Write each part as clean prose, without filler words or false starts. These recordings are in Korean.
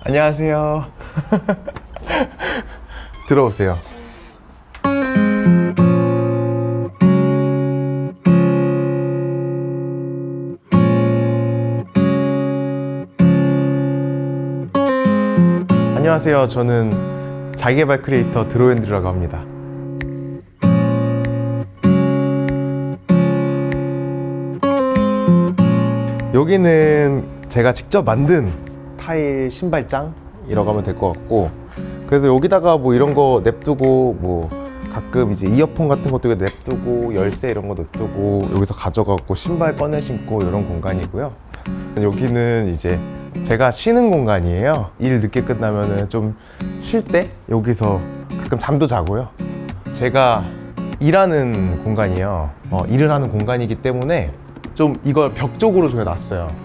안녕하세요. 들어오세요. 안녕하세요. 저는 자기계발 크리에이터 드로앤드라고 합니다. 여기는 제가 직접 만든 타일 신발장이라고 하면 될 것 같고, 그래서 여기다가 뭐 이런 거 냅두고, 뭐 가끔 이제 이어폰 같은 것도 냅두고, 열쇠 이런 거 냅두고, 여기서 가져가고 신발 꺼내 신고 이런 공간이고요. 여기는 이제 제가 쉬는 공간이에요. 일 늦게 끝나면은 좀 쉴 때 여기서 가끔 잠도 자고요. 제가 일하는 공간이에요. 일을 하는 공간이기 때문에 좀 이걸 벽 쪽으로 저희가 놨어요.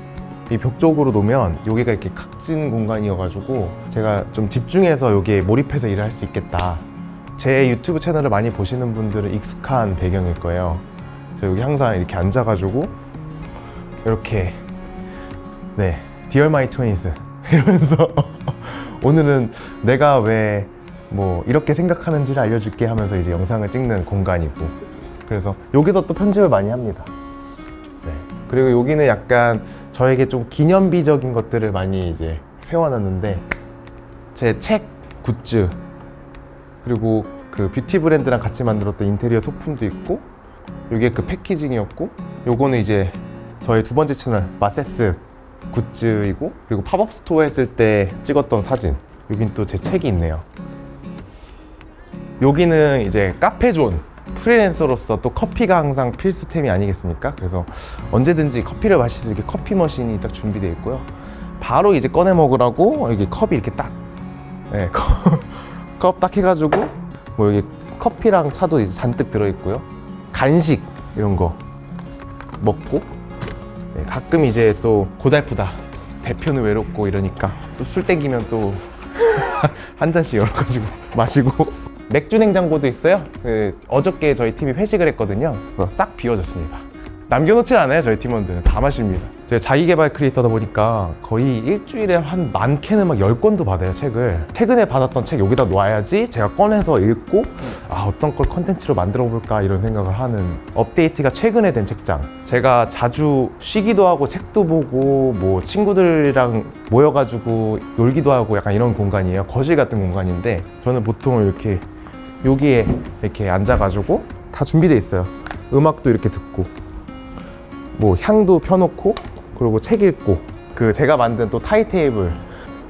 이 벽 쪽으로 놓으면 여기가 이렇게 각진 공간이어가지고 제가 좀 집중해서 여기에 몰입해서 일을 할 수 있겠다. 제 유튜브 채널을 많이 보시는 분들은 익숙한 배경일 거예요. 저 여기 항상 이렇게 앉아가지고 이렇게 Dear My Twins 이러면서 오늘은 내가 왜 뭐 이렇게 생각하는지를 알려줄게 하면서 이제 영상을 찍는 공간이고, 그래서 여기서 또 편집을 많이 합니다. 그리고 여기는 약간 저에게 좀 기념비적인 것들을 많이 이제 세워놨는데, 제 책, 굿즈, 그리고 그 뷰티 브랜드랑 같이 만들었던 인테리어 소품도 있고, 이게 그 패키징이었고, 요거는 이제 저의 두 번째 채널 마세스 굿즈이고, 그리고 팝업 스토어 했을 때 찍었던 사진. 여긴 또 제 책이 있네요. 여기는 이제 카페존. 프리랜서로서 또 커피가 항상 필수템이 아니겠습니까? 그래서 언제든지 커피를 마실 수 있게 커피 머신이 딱 준비되어 있고요. 바로 이제 꺼내 먹으라고 여기 컵이 이렇게 딱, 컵 딱 해가지고 뭐 여기 커피랑 차도 이제 잔뜩 들어있고요. 간식 이런 거 먹고, 가끔 이제 또 고달프다, 대표는 외롭고 이러니까 또 술 땡기면 또 한 잔씩 열어가지고 마시고. 맥주 냉장고도 있어요. 어저께 저희 팀이 회식을 했거든요. 그래서 싹 비워졌습니다. 남겨놓질 않아요. 저희 팀원들은 다 마십니다. 제가 자기계발 크리에이터다 보니까 거의 일주일에 한 많게는 막 10권도 받아요, 책을. 최근에 받았던 책 여기다 놓아야지 제가 꺼내서 읽고, 어떤 걸 컨텐츠로 만들어 볼까 이런 생각을 하는, 업데이트가 최근에 된 책장. 제가 자주 쉬기도 하고 책도 보고 뭐 친구들이랑 모여가지고 놀기도 하고 약간 이런 공간이에요. 거실 같은 공간인데, 저는 보통 이렇게 여기에 이렇게 앉아가지고 다 준비되어 있어요. 음악도 이렇게 듣고, 뭐 향도 펴놓고, 그리고 책 읽고, 그 제가 만든 또 타이 테이블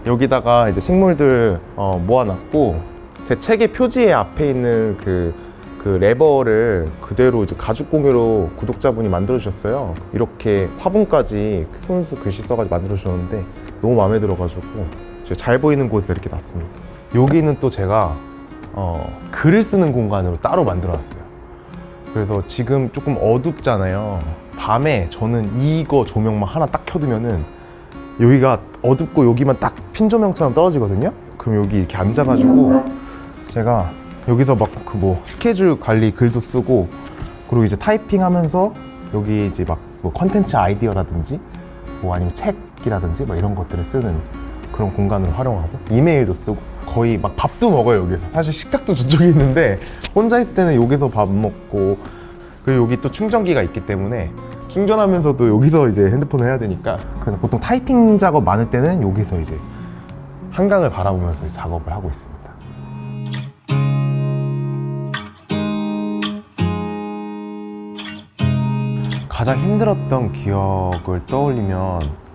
여기다가 이제 식물들 모아놨고, 제 책의 표지에 앞에 있는 그 레버를 그대로 이제 가죽 공예로 구독자분이 만들어 주셨어요. 이렇게 화분까지 손수 글씨 써가지고 만들어 주셨는데 너무 마음에 들어가지고 잘 보이는 곳에 이렇게 놨습니다. 여기는 또 제가 글을 쓰는 공간으로 따로 만들어 놨어요. 그래서 지금 조금 어둡잖아요. 밤에 저는 이거 조명만 하나 딱 켜두면은 여기가 어둡고 여기만 딱 핀 조명처럼 떨어지거든요. 그럼 여기 이렇게 앉아가지고 제가 여기서 막 그 뭐 스케줄 관리 글도 쓰고, 그리고 이제 타이핑 하면서 여기 이제 막 뭐 컨텐츠 아이디어라든지 뭐 아니면 책이라든지 뭐 이런 것들을 쓰는 그런 공간으로 활용하고, 이메일도 쓰고, 거의 막 밥도 먹어요 여기서. 사실 식탁도 저쪽에 있는데 혼자 있을 때는 여기서 밥 먹고, 그리고 여기 또 충전기가 있기 때문에 충전하면서도 여기서 이제 핸드폰을 해야 되니까, 그래서 보통 타이핑 작업 많을 때는 여기서 이제 한강을 바라보면서 작업을 하고 있습니다. 가장 힘들었던 기억을 떠올리면,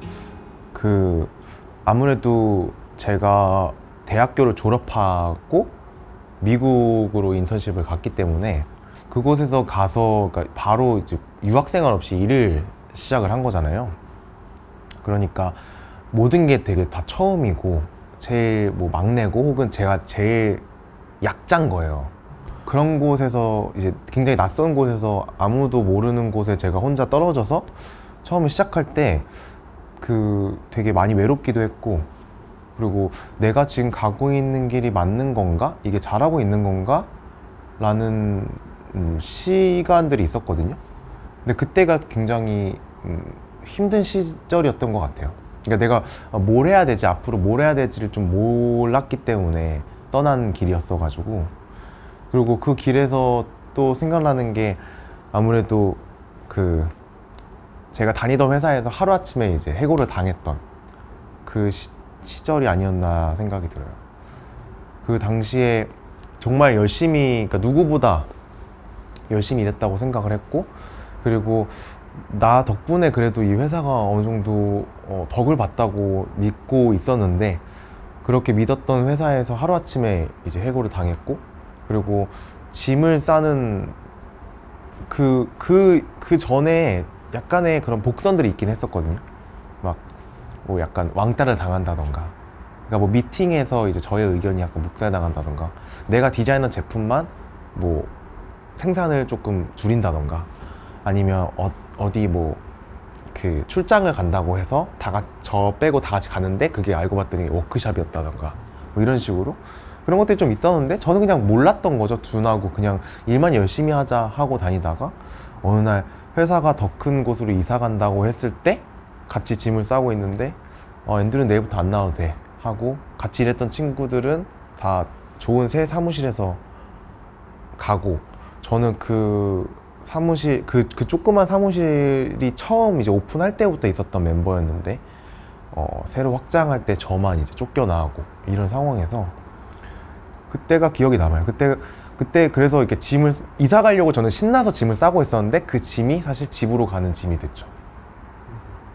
아무래도 제가 대학교를 졸업하고 미국으로 인턴십을 갔기 때문에 그곳에서 가서 바로 이제 유학생활 없이 일을 시작을 한 거잖아요. 그러니까 모든 게 되게 다 처음이고, 제일 뭐 막내고, 혹은 제가 제일 약자인 거예요. 그런 곳에서 이제 굉장히 낯선 곳에서 아무도 모르는 곳에 제가 혼자 떨어져서 처음에 시작할 때 되게 많이 외롭기도 했고, 그리고 내가 지금 가고 있는 길이 맞는 건가? 이게 잘하고 있는 건가? 라는 시간들이 있었거든요. 근데 그때가 굉장히 힘든 시절이었던 것 같아요. 그러니까 내가 뭘 해야 되지, 앞으로 뭘 해야 될지를 좀 몰랐기 때문에 떠난 길이었어가지고. 그리고 그 길에서 또 생각나는 게 아무래도 그 제가 다니던 회사에서 하루아침에 이제 해고를 당했던 그 시절이 아니었나 생각이 들어요. 그 당시에 정말 열심히, 그러니까 누구보다 열심히 일했다고 생각을 했고, 그리고 나 덕분에 그래도 이 회사가 어느 정도 덕을 봤다고 믿고 있었는데, 그렇게 믿었던 회사에서 하루아침에 이제 해고를 당했고, 그리고 짐을 싸는 그 전에 약간의 그런 복선들이 있긴 했었거든요. 막 뭐 약간 왕따를 당한다던가, 그러니까 뭐 미팅에서 이제 저의 의견이 약간 묵살당한다던가, 내가 디자인한 제품만 뭐 생산을 조금 줄인다던가, 아니면 어디 뭐 그 출장을 간다고 해서 저 빼고 다 같이 가는데 그게 알고 봤더니 워크샵이었다던가, 뭐 이런 식으로 그런 것들이 좀 있었는데, 저는 그냥 몰랐던 거죠. 둔하고 그냥 일만 열심히 하자 하고 다니다가 어느 날 회사가 더 큰 곳으로 이사 간다고 했을 때 같이 짐을 싸고 있는데 앤드류는 내일부터 안 나와도 돼 하고, 같이 일했던 친구들은 다 좋은 새 사무실에서 가고, 저는 그 사무실, 그 조그만 사무실이 처음 이제 오픈할 때부터 있었던 멤버였는데 새로 확장할 때 저만 이제 쫓겨나고, 이런 상황에서 그때가 기억이 남아요. 그때 그래서 이렇게 짐을 이사 가려고 저는 신나서 짐을 싸고 있었는데, 그 짐이 사실 집으로 가는 짐이 됐죠.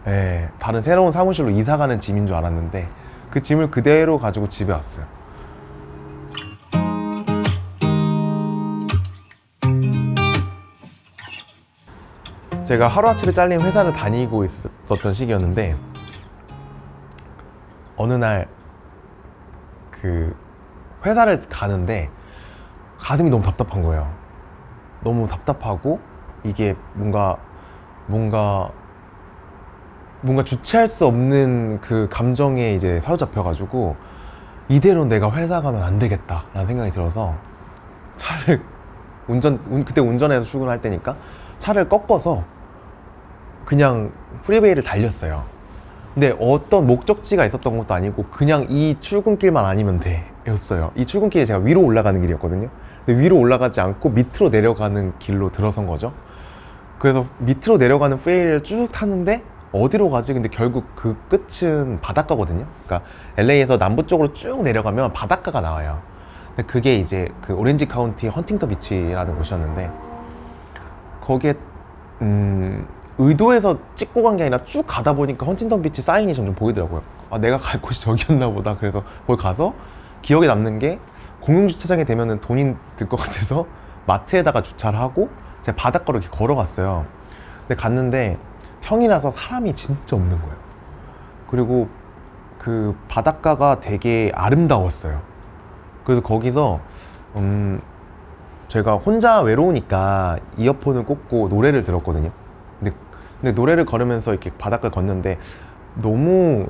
예, 다른 새로운 사무실로 이사 가는 짐인 줄 알았는데 그 짐을 그대로 가지고 집에 왔어요. 제가 하루아침에 잘린 회사를 다니고 있었던 시기였는데, 어느 날 그 회사를 가는데 가슴이 너무 답답한 거예요. 너무 답답하고, 이게 뭔가 주체할 수 없는 그 감정에 이제 사로잡혀가지고, 이대로 내가 회사 가면 안 되겠다 라는 생각이 들어서 차를 그때 운전해서 출근할 때니까 차를 꺾어서 그냥 프리웨이를 달렸어요. 근데 어떤 목적지가 있었던 것도 아니고 그냥 이 출근길만 아니면 돼 였어요. 이 출근길에 제가 위로 올라가는 길이었거든요. 근데 위로 올라가지 않고 밑으로 내려가는 길로 들어선 거죠. 그래서 밑으로 내려가는 프리웨이를 쭉 탔는데 어디로 가지? 근데 결국 그 끝은 바닷가거든요. 그러니까 LA에서 남부 쪽으로 쭉 내려가면 바닷가가 나와요. 근데 그게 이제 그 오렌지 카운티 헌팅턴 비치라는 곳이었는데, 거기에 의도해서 찍고 간 게 아니라 쭉 가다 보니까 헌팅턴 비치 사인이 점점 보이더라고요. 아, 내가 갈 곳이 저기였나 보다. 그래서 거기 가서 기억에 남는 게, 공용주차장에 되면은 돈이 들 것 같아서 마트에다가 주차를 하고 제가 바닷가로 이렇게 걸어갔어요. 근데 갔는데 평이라서 사람이 진짜 없는 거예요. 그리고 그 바닷가가 되게 아름다웠어요. 그래서 거기서 제가 혼자 외로우니까 이어폰을 꽂고 노래를 들었거든요. 근데 노래를 걸으면서 이렇게 바닷가 걷는데, 너무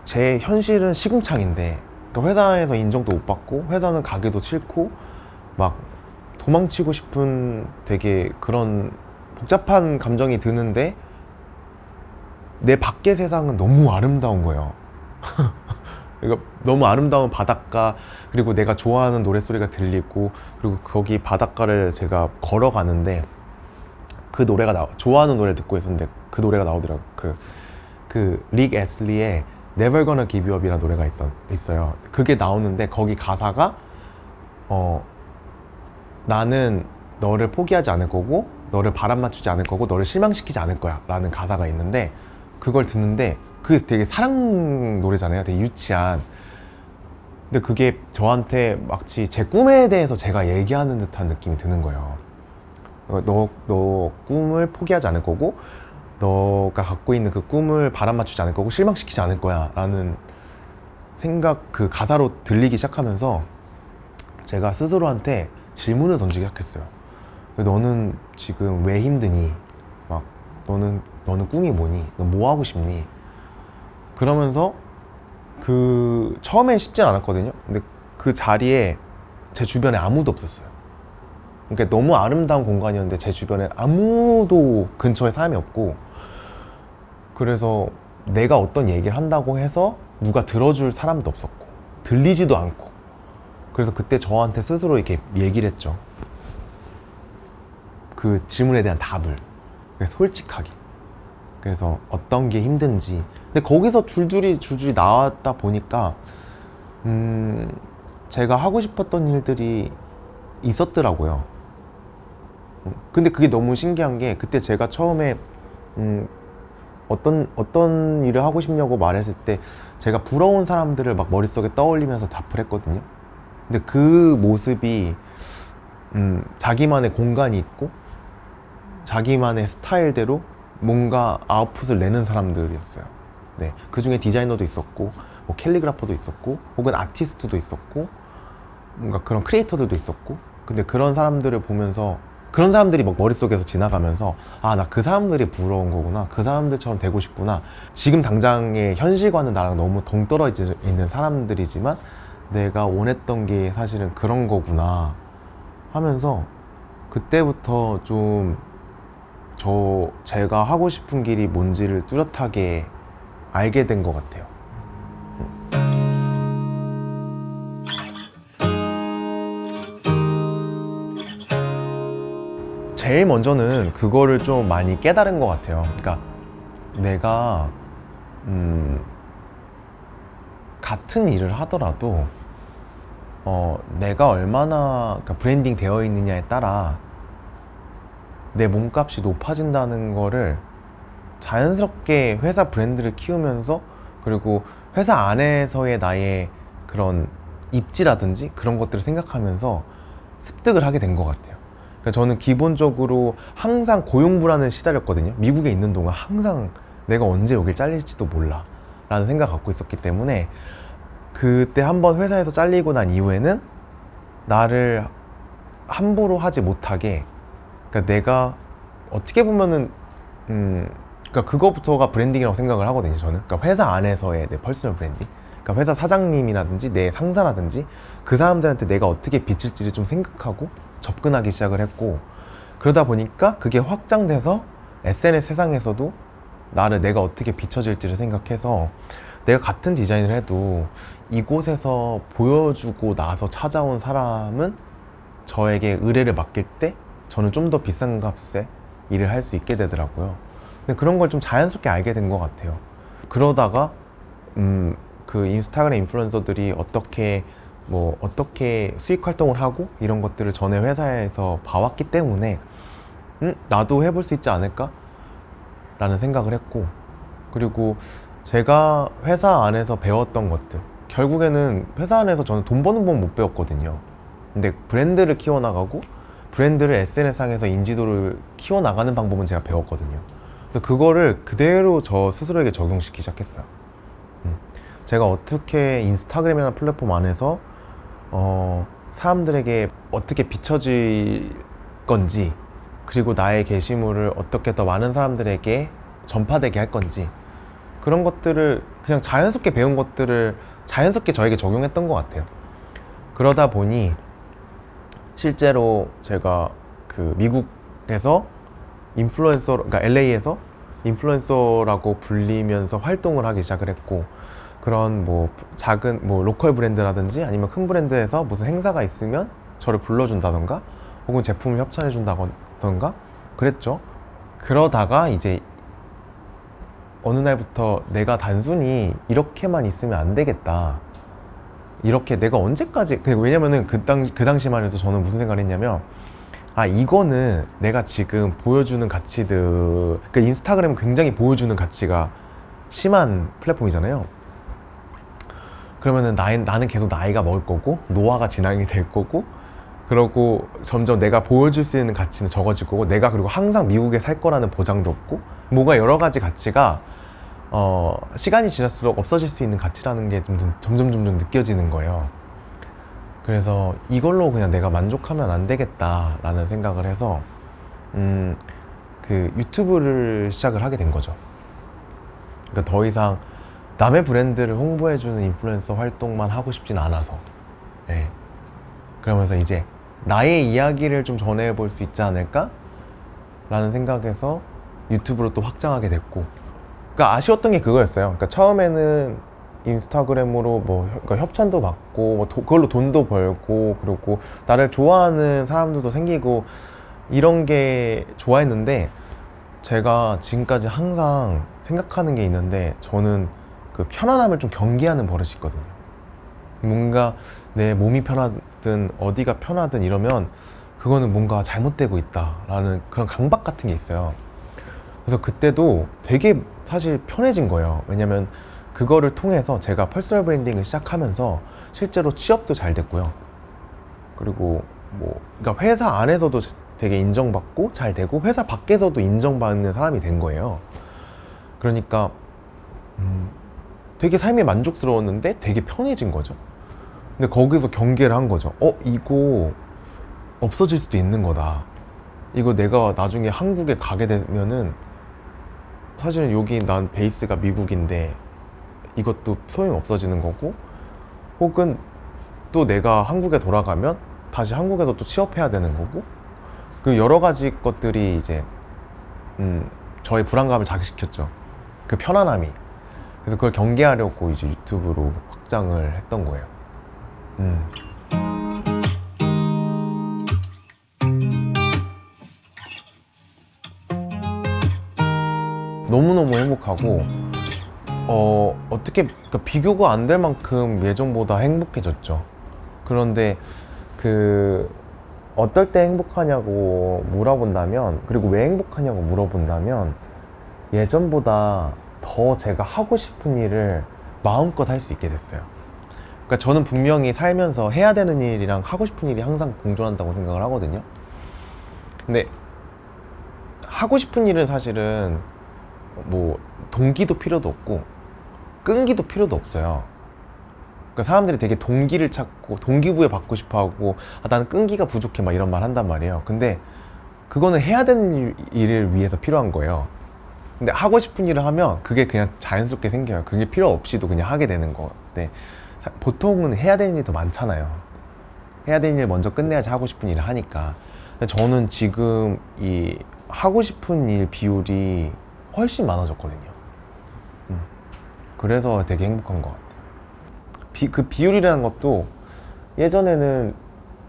제 현실은 시궁창인데, 그러니까 회사에서 인정도 못 받고 회사는 가기도 싫고 막 도망치고 싶은 되게 그런 복잡한 감정이 드는데, 내 밖의 세상은 너무 아름다운 거예요. 그러니까 너무 아름다운 바닷가, 그리고 내가 좋아하는 노랫소리가 들리고, 그리고 거기 바닷가를 제가 걸어가는데 그 노래가 좋아하는 노래 듣고 있었는데 그 노래가 나오더라고요. 릭 애슬리의 Never Gonna Give You Up이라는 노래가 있어요. 그게 나오는데 거기 가사가 나는 너를 포기하지 않을 거고, 너를 바람 맞추지 않을 거고, 너를 실망시키지 않을 거야 라는 가사가 있는데, 그걸 듣는데 그게 되게 사랑 노래잖아요. 되게 유치한. 근데 그게 저한테 마치 제 꿈에 대해서 제가 얘기하는 듯한 느낌이 드는 거예요. 너 꿈을 포기하지 않을 거고, 너가 갖고 있는 그 꿈을 바람 맞추지 않을 거고, 실망시키지 않을 거야 라는 생각, 그 가사로 들리기 시작하면서 제가 스스로한테 질문을 던지기 시작했어요. 너는 지금 왜 힘드니? 막 너는 꿈이 뭐니? 너 뭐 하고 싶니? 그러면서 처음엔 쉽진 않았거든요. 근데 그 자리에 제 주변에 아무도 없었어요. 그러니까 너무 아름다운 공간이었는데 제 주변에 아무도 근처에 사람이 없고, 그래서 내가 어떤 얘기를 한다고 해서 누가 들어줄 사람도 없었고 들리지도 않고, 그래서 그때 저한테 스스로 이렇게 얘기를 했죠. 그 질문에 대한 답을 솔직하게. 그래서 어떤 게 힘든지. 근데 거기서 줄줄이 나왔다 보니까 제가 하고 싶었던 일들이 있었더라고요. 근데 그게 너무 신기한 게, 그때 제가 처음에 어떤 일을 하고 싶냐고 말했을 때 제가 부러운 사람들을 막 머릿속에 떠올리면서 답을 했거든요. 근데 그 모습이 자기만의 공간이 있고 자기만의 스타일대로 뭔가 아웃풋을 내는 사람들이었어요. 네, 그 중에 디자이너도 있었고, 뭐 캘리그라퍼도 있었고, 혹은 아티스트도 있었고, 뭔가 그런 크리에이터들도 있었고. 근데 그런 사람들을 보면서, 그런 사람들이 막 머릿속에서 지나가면서, 아, 나 그 사람들이 부러운 거구나, 그 사람들처럼 되고 싶구나. 지금 당장의 현실과는 나랑 너무 동떨어져 있는 사람들이지만 내가 원했던 게 사실은 그런 거구나 하면서, 그때부터 좀 제가 하고 싶은 길이 뭔지를 뚜렷하게 알게 된 것 같아요. 제일 먼저는 그거를 좀 많이 깨달은 것 같아요. 그러니까 내가 같은 일을 하더라도 내가 얼마나 그러니까 브랜딩 되어 있느냐에 따라 내 몸값이 높아진다는 거를 자연스럽게 회사 브랜드를 키우면서, 그리고 회사 안에서의 나의 그런 입지라든지 그런 것들을 생각하면서 습득을 하게 된 것 같아요. 그러니까 저는 기본적으로 항상 고용불안을 시달렸거든요. 미국에 있는 동안 항상 내가 언제 여길 잘릴지도 몰라 라는 생각 갖고 있었기 때문에, 그때 한번 회사에서 잘리고 난 이후에는 나를 함부로 하지 못하게, 그러니까 내가 어떻게 보면은 그러니까 그거부터가 브랜딩이라고 생각을 하거든요, 저는. 그러니까 회사 안에서의 내 퍼스널 브랜딩. 그러니까 회사 사장님이라든지 내 상사라든지 그 사람들한테 내가 어떻게 비칠지를 좀 생각하고 접근하기 시작을 했고, 그러다 보니까 그게 확장돼서 SNS 세상에서도 나를 내가 어떻게 비춰질지를 생각해서, 내가 같은 디자인을 해도 이곳에서 보여주고 나서 찾아온 사람은 저에게 의뢰를 맡길 때 저는 좀 더 비싼 값에 일을 할 수 있게 되더라고요. 근데 그런 걸 좀 자연스럽게 알게 된 것 같아요. 그러다가 그 인스타그램 인플루언서들이 어떻게 수익 활동을 하고 이런 것들을 전에 회사에서 봐왔기 때문에 나도 해볼 수 있지 않을까? 라는 생각을 했고, 그리고 제가 회사 안에서 배웠던 것들, 결국에는 회사 안에서 저는 돈 버는 법 못 배웠거든요. 근데 브랜드를 키워나가고 브랜드를 SNS상에서 인지도를 키워나가는 방법은 제가 배웠거든요. 그래서 그거를 그대로 저 스스로에게 적용시키기 시작했어요. 제가 어떻게 인스타그램이라는 플랫폼 안에서 사람들에게 어떻게 비춰질 건지, 그리고 나의 게시물을 어떻게 더 많은 사람들에게 전파되게 할 건지, 그런 것들을 그냥 자연스럽게 배운 것들을 자연스럽게 저에게 적용했던 것 같아요. 그러다 보니 실제로 제가 그 미국에서 인플루언서, 그러니까 LA에서 인플루언서라고 불리면서 활동을 하기 시작을 했고, 그런 뭐 작은 뭐 로컬 브랜드라든지 아니면 큰 브랜드에서 무슨 행사가 있으면 저를 불러준다던가 혹은 제품을 협찬해 준다던가 그랬죠. 그러다가 이제 어느 날부터 내가 단순히 이렇게만 있으면 안 되겠다, 이렇게 내가 언제까지, 왜냐면은 그 당시만 해도 저는 무슨 생각을 했냐면, 아, 이거는 내가 지금 보여주는 가치들, 그러니까 인스타그램은 굉장히 보여주는 가치가 심한 플랫폼이잖아요. 그러면은 나는 계속 나이가 먹을 거고 노화가 진행이 될 거고, 그러고 점점 내가 보여줄 수 있는 가치는 적어질 거고, 내가 그리고 항상 미국에 살 거라는 보장도 없고, 뭔가 여러 가지 가치가 시간이 지날수록 없어질 수 있는 가치라는 게 점점 느껴지는 거예요. 그래서 이걸로 그냥 내가 만족하면 안 되겠다라는 생각을 해서 그 유튜브를 시작을 하게 된 거죠. 그러니까 더 이상 남의 브랜드를 홍보해주는 인플루언서 활동만 하고 싶진 않아서, 네. 그러면서 이제 나의 이야기를 좀 전해볼 수 있지 않을까? 라는 생각에서 유튜브로 또 확장하게 됐고, 그러니까 아쉬웠던 게 그거였어요. 그러니까 처음에는 인스타그램으로 뭐 그러니까 협찬도 받고 뭐 그걸로 돈도 벌고 그리고 나를 좋아하는 사람들도 생기고 이런 게 좋아했는데, 제가 지금까지 항상 생각하는 게 있는데, 저는 그 편안함을 좀 경계하는 버릇이 있거든요. 뭔가 내 몸이 편하든 어디가 편하든 이러면 그거는 뭔가 잘못되고 있다라는 그런 강박 같은 게 있어요. 그래서 그때도 되게 사실 편해진 거예요. 왜냐면 그거를 통해서 제가 퍼스널 브랜딩을 시작하면서 실제로 취업도 잘 됐고요. 그리고 뭐 그러니까 회사 안에서도 되게 인정받고 잘 되고 회사 밖에서도 인정받는 사람이 된 거예요. 그러니까 되게 삶이 만족스러웠는데 되게 편해진 거죠. 근데 거기서 경계를 한 거죠. 이거 없어질 수도 있는 거다. 이거 내가 나중에 한국에 가게 되면은 사실은 여기 난 베이스가 미국인데 이것도 소용이 없어지는 거고, 혹은 또 내가 한국에 돌아가면 다시 한국에서 또 취업해야 되는 거고, 그 여러 가지 것들이 이제 저의 불안감을 자극시켰죠. 그 편안함이. 그래서 그걸 경계하려고 이제 유튜브로 확장을 했던 거예요. 너무너무 행복하고 어떻게 그러니까 비교가 안 될 만큼 예전보다 행복해졌죠. 그런데 그 어떨 때 행복하냐고 물어본다면, 그리고 왜 행복하냐고 물어본다면, 예전보다 더 제가 하고 싶은 일을 마음껏 할 수 있게 됐어요. 그러니까 저는 분명히 살면서 해야 되는 일이랑 하고 싶은 일이 항상 공존한다고 생각을 하거든요. 근데 하고 싶은 일은 사실은 뭐 동기도 필요도 없고 끈기도 필요도 없어요. 그러니까 사람들이 되게 동기를 찾고 동기부여 받고 싶어 하고, 나는 끈기가 부족해 막 이런 말 한단 말이에요. 근데 그거는 해야 되는 일을 위해서 필요한 거예요. 근데 하고 싶은 일을 하면 그게 그냥 자연스럽게 생겨요. 그게 필요 없이도 그냥 하게 되는 건데, 보통은 해야 되는 일이 더 많잖아요. 해야 되는 일 먼저 끝내야지 하고 싶은 일을 하니까. 근데 저는 지금 이 하고 싶은 일 비율이 훨씬 많아졌거든요. 그래서 되게 행복한 것 같아요. 그 비율이라는 것도 예전에는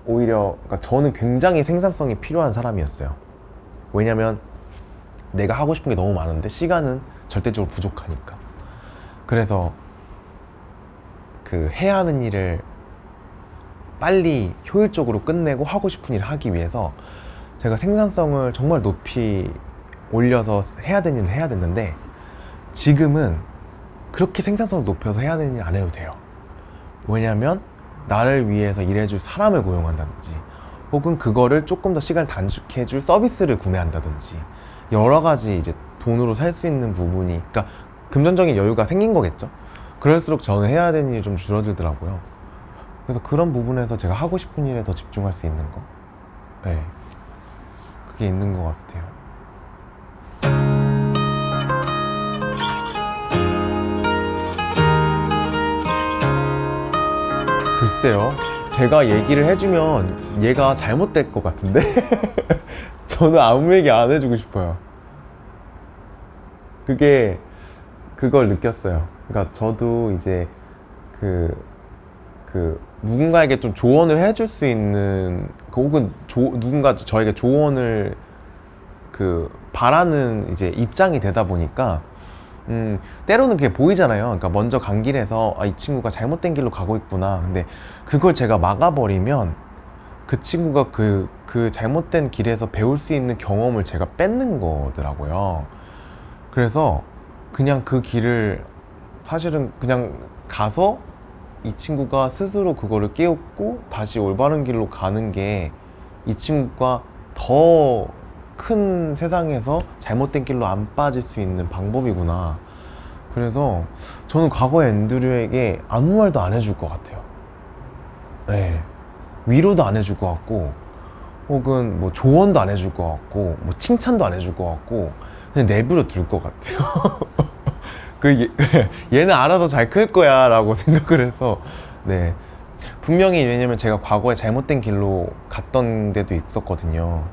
오히려, 그러니까 저는 굉장히 생산성이 필요한 사람이었어요. 왜냐면 내가 하고 싶은 게 너무 많은데 시간은 절대적으로 부족하니까. 그래서 그 해야 하는 일을 빨리 효율적으로 끝내고 하고 싶은 일을 하기 위해서 제가 생산성을 정말 높이 올려서 해야 되는 일을 해야 됐는데, 지금은 그렇게 생산성을 높여서 해야 되는 일 안 해도 돼요. 왜냐면 나를 위해서 일해줄 사람을 고용한다든지, 혹은 그거를 조금 더 시간을 단축해줄 서비스를 구매한다든지, 여러 가지 이제 돈으로 살 수 있는 부분이, 그러니까 금전적인 여유가 생긴 거겠죠. 그럴수록 저는 해야 되는 일이 좀 줄어들더라고요. 그래서 그런 부분에서 제가 하고 싶은 일에 더 집중할 수 있는 거, 네, 그게 있는 것 같아요. 글쎄요, 제가 얘기를 해주면 얘가 잘못될 것 같은데 저는 아무 얘기 안 해주고 싶어요. 그걸 느꼈어요. 그러니까 저도 이제 그 누군가에게 좀 조언을 해줄 수 있는, 혹은 누군가 저에게 조언을 바라는 이제 입장이 되다 보니까 때로는 그게 보이잖아요. 그러니까 먼저 간 길에서 이 친구가 잘못된 길로 가고 있구나. 근데 그걸 제가 막아버리면 그 친구가 그 잘못된 길에서 배울 수 있는 경험을 제가 뺏는 거더라고요. 그래서 그냥 그 길을 사실은 그냥 가서 이 친구가 스스로 그거를 깨우고 다시 올바른 길로 가는 게 이 친구가 더 큰 세상에서 잘못된 길로 안 빠질 수 있는 방법이구나. 그래서 저는 과거의 앤드류에게 아무 말도 안 해줄 것 같아요. 네. 위로도 안 해줄 것 같고, 혹은 뭐 조언도 안 해줄 것 같고, 뭐 칭찬도 안 해줄 것 같고, 그냥 내버려 둘 것 같아요. 얘는 알아서 잘 클 거야 라고 생각을 해서. 네, 분명히, 왜냐면 제가 과거에 잘못된 길로 갔던 데도 있었거든요.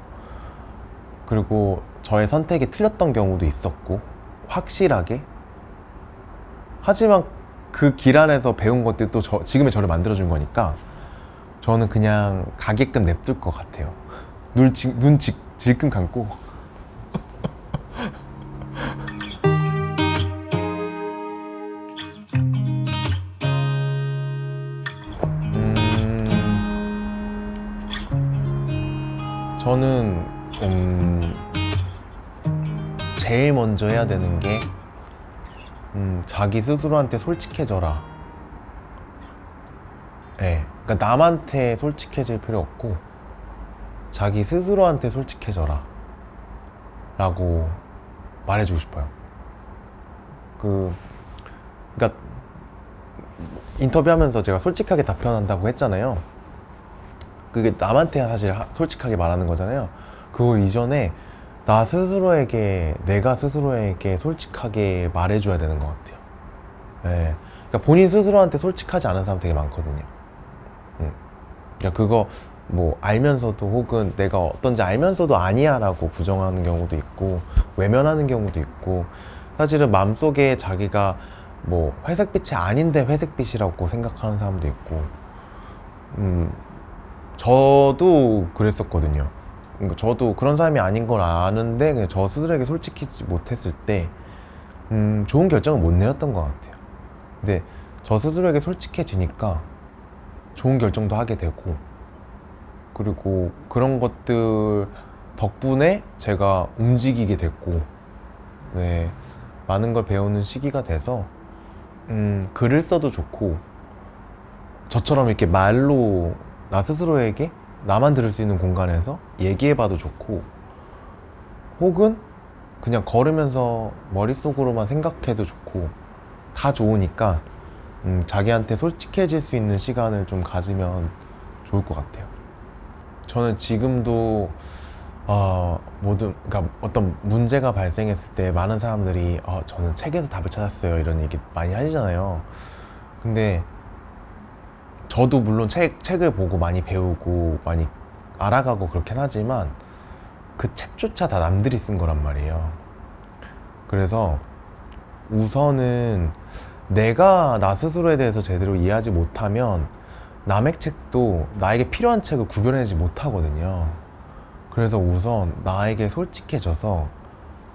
그리고 저의 선택이 틀렸던 경우도 있었고, 확실하게. 하지만 그 길 안에서 배운 것들이 또 지금의 저를 만들어준 거니까 저는 그냥 가게끔 냅둘 것 같아요. 눈 질끈 감고. 저는 제일 먼저 해야 되는 게 자기 스스로한테 솔직해져라. 네, 그러니까 남한테 솔직해질 필요 없고 자기 스스로한테 솔직해져라 라고 말해주고 싶어요. 그러니까 인터뷰하면서 제가 솔직하게 답변한다고 했잖아요. 그게 남한테 사실 솔직하게 말하는 거잖아요. 그거 이전에 내가 스스로에게 솔직하게 말해줘야 되는 것 같아요. 네. 그러니까 본인 스스로한테 솔직하지 않은 사람 되게 많거든요. 그러니까 그거 뭐 알면서도 혹은 내가 어떤지 알면서도 아니야 라고 부정하는 경우도 있고 외면하는 경우도 있고 사실은 마음속에 자기가 뭐 회색빛이 아닌데 회색빛이라고 생각하는 사람도 있고 저도 그랬었거든요. 그러니까 저도 그런 사람이 아닌 걸 아는데 그냥 저 스스로에게 솔직히지 못했을 때 좋은 결정을 못 내렸던 것 같아요. 근데 저 스스로에게 솔직해지니까 좋은 결정도 하게 되고 그리고 그런 것들 덕분에 제가 움직이게 됐고 네, 많은 걸 배우는 시기가 돼서 글을 써도 좋고 저처럼 이렇게 말로 나 스스로에게 나만 들을 수 있는 공간에서 얘기해봐도 좋고 혹은 그냥 걸으면서 머릿속으로만 생각해도 좋고 다 좋으니까 자기한테 솔직해질 수 있는 시간을 좀 가지면 좋을 것 같아요. 저는 지금도 그러니까 어떤 문제가 발생했을 때 많은 사람들이 저는 책에서 답을 찾았어요 이런 얘기 많이 하시잖아요. 근데 저도 물론 책을 보고 많이 배우고 많이 알아가고 그렇긴 하지만 그 책조차 다 남들이 쓴 거란 말이에요. 그래서 우선은 내가 나 스스로에 대해서 제대로 이해하지 못하면 남의 책도 나에게 필요한 책을 구별해내지 못하거든요. 그래서 우선 나에게 솔직해져서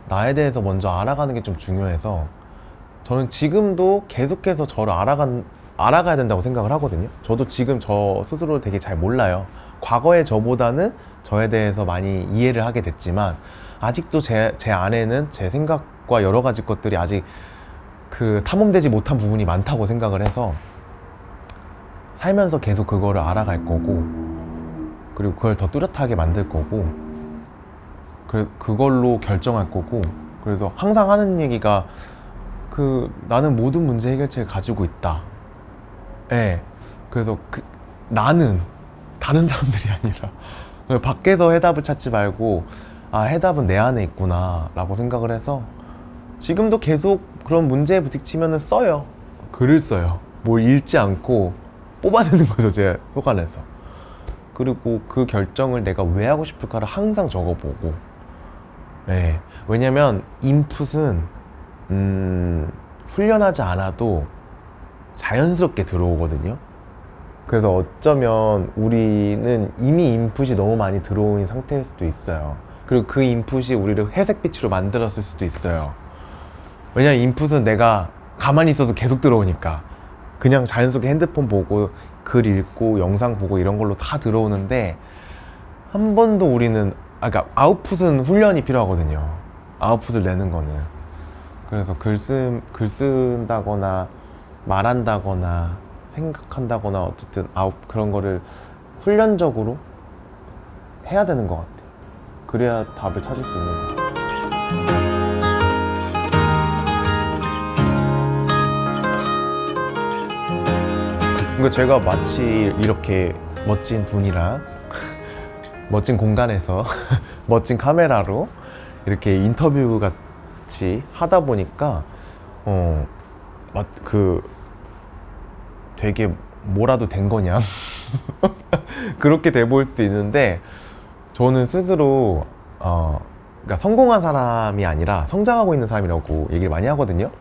나에 대해서 먼저 알아가는 게 좀 중요해서 저는 지금도 계속해서 저를 알아가야 된다고 생각을 하거든요. 저도 지금 저 스스로를 되게 잘 몰라요. 과거의 저보다는 저에 대해서 많이 이해를 하게 됐지만 아직도 제 안에는 제 생각과 여러 가지 것들이 아직 탐험되지 못한 부분이 많다고 생각을 해서 살면서 계속 그거를 알아갈 거고 그리고 그걸 더 뚜렷하게 만들 거고 그걸로 결정할 거고 그래서 항상 하는 얘기가 나는 모든 문제 해결책을 가지고 있다. 예. 그래서 나는 다른 사람들이 아니라 밖에서 해답을 찾지 말고 해답은 내 안에 있구나 라고 생각을 해서 지금도 계속 그런 문제에 부딪히면 써요. 글을 써요. 뭘 읽지 않고 뽑아내는 거죠, 제 속 안에서. 그리고 그 결정을 내가 왜 하고 싶을까를 항상 적어보고 네. 왜냐면 인풋은 훈련하지 않아도 자연스럽게 들어오거든요. 그래서 어쩌면 우리는 이미 인풋이 너무 많이 들어온 상태일 수도 있어요. 그리고 그 인풋이 우리를 회색빛으로 만들었을 수도 있어요. 왜냐면 인풋은 내가 가만히 있어서 계속 들어오니까 그냥 자연스럽게 핸드폰 보고 글 읽고 영상 보고 이런 걸로 다 들어오는데 한 번도 우리는 그러니까 아웃풋은 훈련이 필요하거든요. 아웃풋을 내는 거는. 그래서 글 쓴다거나 말한다거나 생각한다거나 어쨌든 그런 거를 훈련적으로 해야 되는 것 같아요. 그래야 답을 찾을 수 있는 것 같아요. 그러니까 제가 마치 이렇게 멋진 분이랑 멋진 공간에서 멋진 카메라로 이렇게 인터뷰 같이 하다 보니까 되게 뭐라도 된 거냐 그렇게 돼 보일 수도 있는데 저는 스스로 그러니까 성공한 사람이 아니라 성장하고 있는 사람이라고 얘기를 많이 하거든요.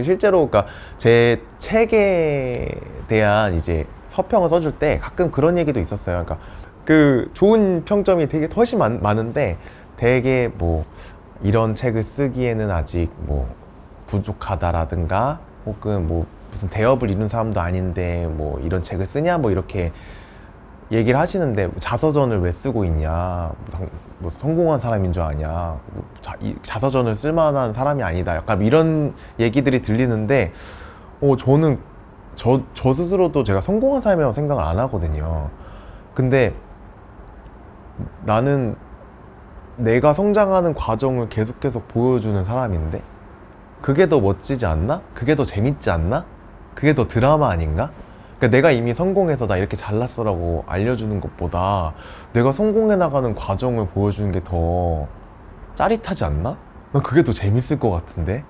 실제로 그러니까 제 책에 대한 이제 서평을 써줄 때 가끔 그런 얘기도 있었어요. 그러니까 그 좋은 평점이 되게 훨씬 많은데 되게 뭐 이런 책을 쓰기에는 아직 뭐 부족하다라든가 혹은 뭐 무슨 대업을 이룬 사람도 아닌데 뭐 이런 책을 쓰냐 뭐 이렇게 얘기를 하시는데 자서전을 왜 쓰고 있냐, 뭐 성공한 사람인 줄 아냐, 뭐 자서전을 쓸만한 사람이 아니다, 약간 이런 얘기들이 들리는데 저는 저 스스로도 제가 성공한 사람이라고 생각을 안 하거든요. 근데 나는 내가 성장하는 과정을 계속 보여주는 사람인데 그게 더 멋지지 않나? 그게 더 재밌지 않나? 그게 더 드라마 아닌가? 그러니까 내가 이미 성공해서 나 이렇게 잘났어라고 알려주는 것보다 내가 성공해 나가는 과정을 보여주는 게 더 짜릿하지 않나? 난 그게 더 재밌을 것 같은데?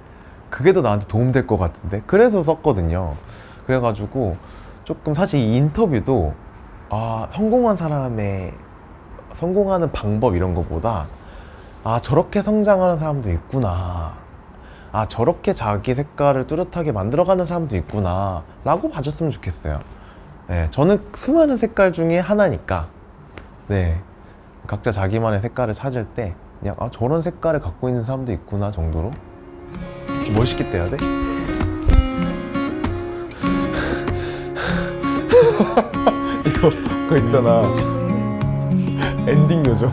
그게 더 나한테 도움될 것 같은데? 그래서 썼거든요. 그래가지고 조금 사실 이 인터뷰도 성공한 사람의 성공하는 방법 이런 거보다 저렇게 성장하는 사람도 있구나, 저렇게 자기 색깔을 뚜렷하게 만들어가는 사람도 있구나 라고 봐줬으면 좋겠어요. 네, 저는 수많은 색깔 중에 하나니까 네, 각자 자기만의 색깔을 찾을 때 그냥 저런 색깔을 갖고 있는 사람도 있구나 정도로 좀 멋있게 떼야 돼? 그거 있잖아, 엔딩 요정.